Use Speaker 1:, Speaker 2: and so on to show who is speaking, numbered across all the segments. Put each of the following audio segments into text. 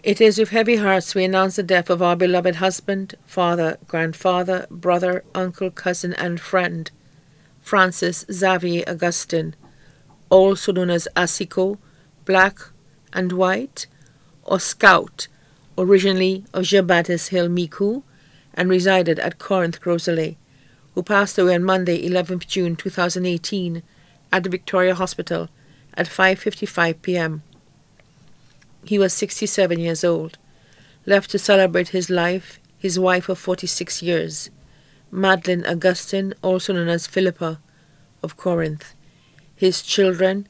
Speaker 1: It is with heavy hearts we announce the death of our beloved husband, father, grandfather, brother, uncle, cousin, and friend, Francis Xavier Augustin, also known as Asiko, Black and White, or Scout, originally of Jean-Baptiste Hill, Micoud, and resided at Corinth, Groseilliers, who passed away on Monday, 11th June 2018, at the Victoria Hospital at 5:55 p.m. He was 67 years old. Left to celebrate his life, his wife of 46 years, Madeleine Augustin, also known as Philippa, of Corinth. His children,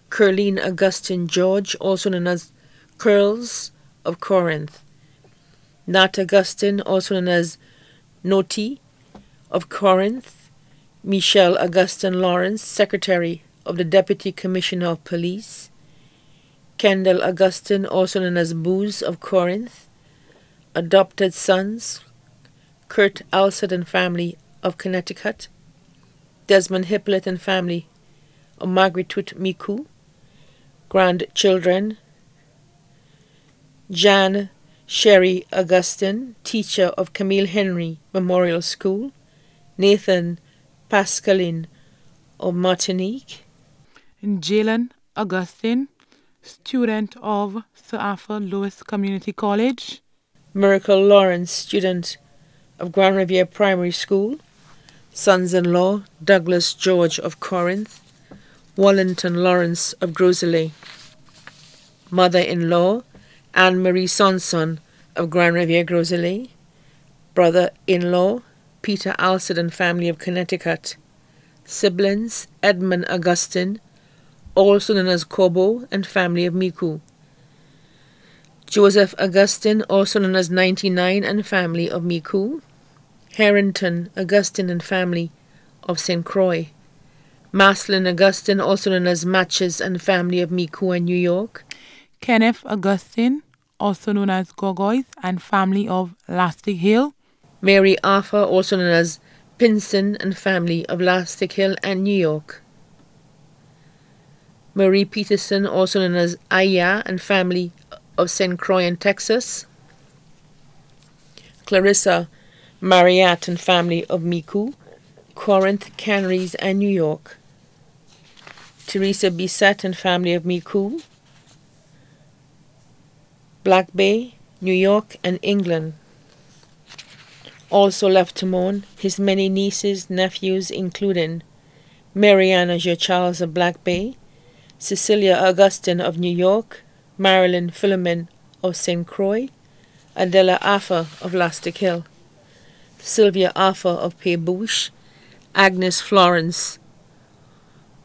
Speaker 1: Curleen Augustin George, also known as Curls, of Corinth. Nat Augustin, also known as Noti, of Corinth. Michelle Augustin Lawrence, Secretary of the Deputy Commissioner of Police. Kendall Augustin, also known as Booze, of Corinth. Adopted sons, Kurt Alsed and family of Connecticut. Desmond Hippolyte and family of Marguerite Micoud. Grandchildren, Jan Sherry Augustin, teacher of Camille Henry Memorial School. Nathan Pascaline of Martinique.
Speaker 2: Jalen Augustin, student of Sir Arthur Lewis Community College.
Speaker 1: Miracle Lawrence, student of Grand Riviere Primary School. Sons-in-law, Douglas George of Corinth. Wallington Lawrence of Groseilliers. Mother-in-law, Anne-Marie Sonson of Grand Riviere, Groseilliers. Brother-in-law, Peter Alsed and family of Connecticut. Siblings, Edmund Augustin, also known as Kobo and family of Micoud. Joseph Augustin, also known as 99 and family of Micoud. Harrington Augustin and family of St. Croix. Maslin Augustin, also known as Matches and family of Micoud and New York.
Speaker 2: Kenneth Augustin, also known as Gogoys and family of Lastic Hill.
Speaker 1: Mary Arthur, also known as Pinson and family of Lastic Hill and New York. Marie Peterson, also known as Aya and family of St. Croix in Texas. Clarissa Mariette and family of Micoud, Corinth, Canaries, and New York. Teresa Bissett and family of Micoud, Black Bay, New York, and England. Also left to mourn his many nieces, nephews, including Mariana J. Charles of Black Bay, Cecilia Augustin of New York, Marilyn Philomen of St. Croix, Adela Arthur of Lastic Hill, Sylvia Arthur of Pays-Bouche, Agnes Florence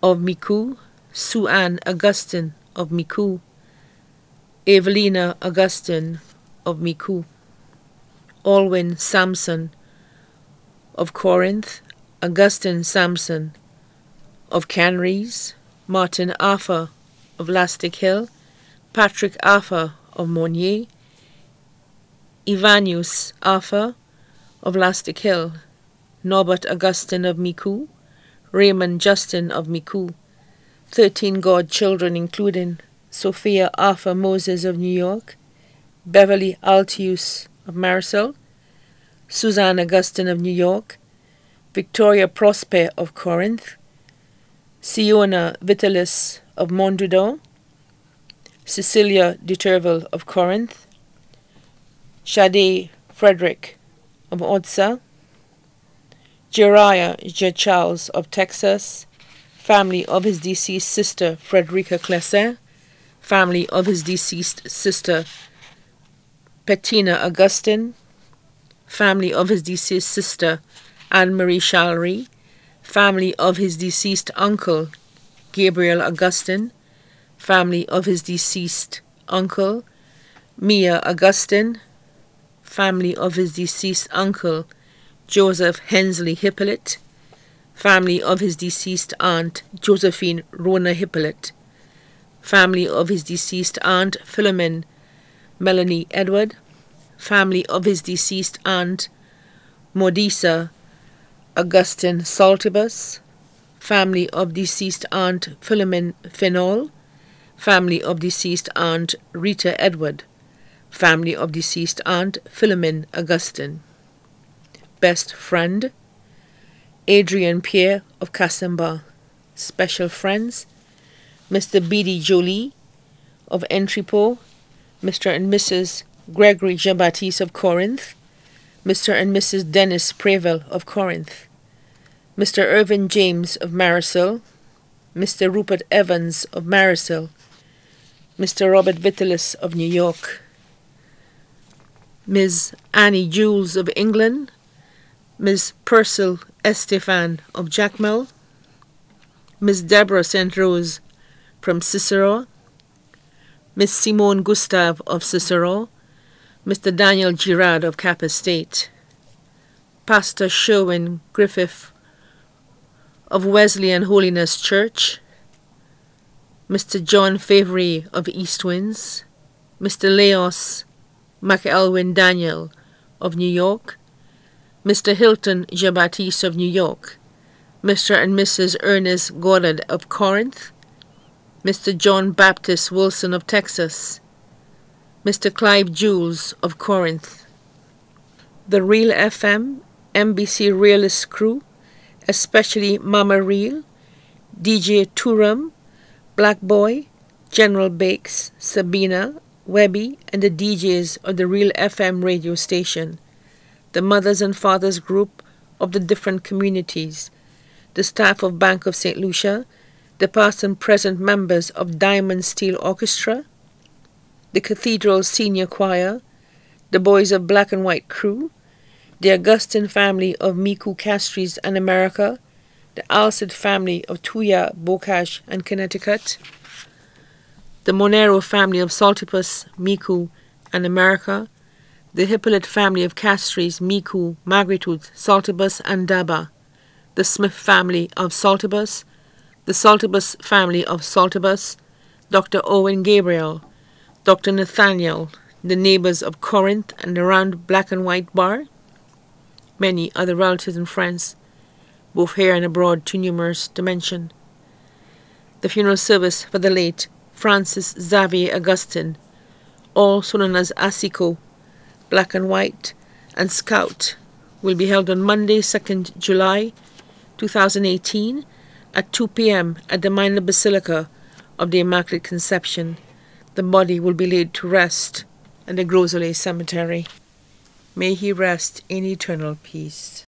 Speaker 1: of Micoud, Sue Ann Augustin of Micoud, Evelina Augustin of Micoud, Alwyn Sampson of Corinth, Augustin Sampson of Canaries, Martin Arthur of Lastic Hill, Patrick Arthur of Monnier, Ivanius Arthur of Lastic Hill, Norbert Augustin of Micoud, Raymond Justin of Micoud, 13 godchildren including Sophia Arthur Moses of New York, Beverly Altius of Marisol, Suzanne Augustin of New York, Victoria Prosper of Corinth, Siona Vitalis of Mondudon, Cecilia Duterville of Corinth, Shade Frederick of Odessa, Jeriah J. Charles of Texas, family of his deceased sister Frederica Clessin, family of his deceased sister Bettina Augustin, family of his deceased sister Anne-Marie Challery, family of his deceased uncle Gabriel Augustin, family of his deceased uncle Mia Augustin, family of his deceased uncle Joseph Hensley Hippolyte, family of his deceased aunt Josephine Rona Hippolyte, family of his deceased aunt Philomene Melanie Edward, family of his deceased aunt Modisa Augustin Saltibus, family of deceased aunt Philomene Phenol, family of deceased aunt Rita Edward, family of deceased aunt Philomene Augustin. Best friend, Adrian Pierre of Casamba. Special friends, Mr. B.D. Jolie of Entrepot, Mr. and Mrs. Gregory Jean-Baptiste of Corinth, Mr. and Mrs. Dennis Prevel of Corinth, Mr. Irvin James of Marisil, Mr. Rupert Evans of Marisil, Mr. Robert Vitalis of New York, Ms. Annie Jules of England, Ms. Purcell Estefan of Jacmel, Ms. Deborah St. Rose from Cicero, Miss Simone Gustave of Cicero, Mr. Daniel Girard of Cap Estate, Pastor Sherwin Griffith of Wesleyan Holiness Church, Mr. John Favre of East Winds, Mr. Leos McElwin Daniel of New York, Mr. Hilton Jean-Baptiste of New York, Mr. and Mrs. Ernest Goddard of Corinth, Mr. John Baptist Wilson of Texas, Mr. Clive Jules of Corinth. The Real FM, NBC Realist crew, especially Mama Real, DJ Turam, Black Boy, General Bakes, Sabina, Webby, and the DJs of the Real FM radio station, the mothers and fathers group of the different communities, the staff of Bank of St. Lucia, the past and present members of Diamond Steel Orchestra, the Cathedral Senior Choir, the Boys of Black and White Crew, the Augustin family of Miku Castries and America, the Alcid family of Tuya, Bocash and Connecticut, the Monero family of Saltipus, Miku and America, the Hippolyte family of Castries, Miku, Magritooth, Saltibus and Daba, the Smith family of Saltibus, the Saltibus family of Saltibus, Dr. Owen Gabriel, Dr. Nathaniel, the neighbors of Corinth and the round Black and White bar, many other relatives and friends, both here and abroad, too numerous to mention. The funeral service for the late Francis Xavier Augustin, also known as Asico, Black and White, and Scout, will be held on Monday, 2nd July 2018 at 2 p.m. at the Minor Basilica of the Immaculate Conception. The body will be laid to rest at the Gros Islet Cemetery. May he rest in eternal peace.